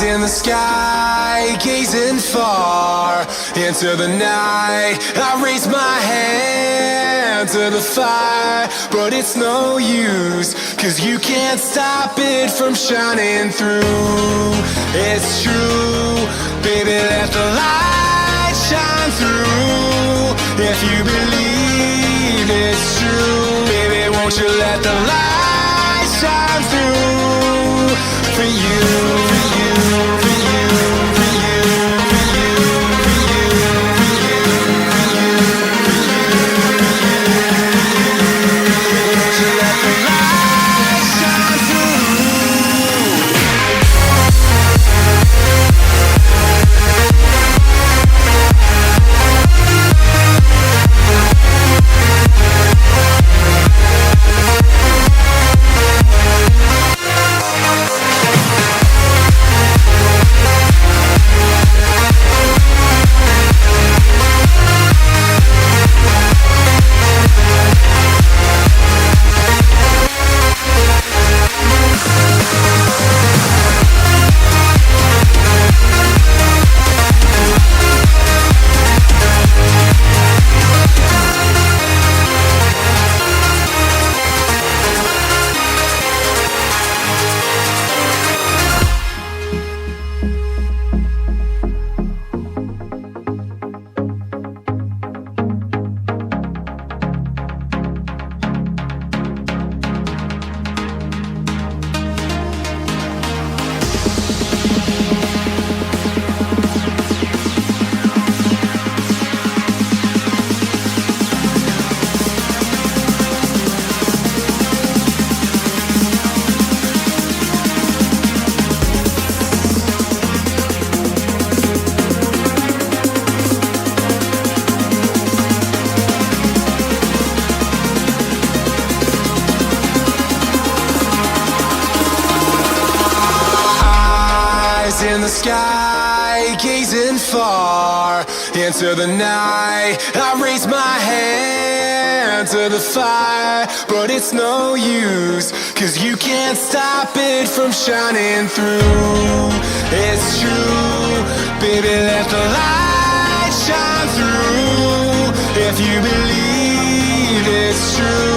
in the sky, gazing far into the night. I raise my hand to the fire, but it's no use, 'cause you can't stop it from shining through. It's true, baby, let the light shine through. If you believe it's true, baby, won't you let the light shine through for you, for you, for you, for you, for you, for you, for you, for you, for you. Won't you let the light shine through? In the sky, gazing far into the night. I raise my hand to the fire, but it's no use, 'cause you can't stop it from shining through. It's true, baby, let the light shine through. If you believe it's true,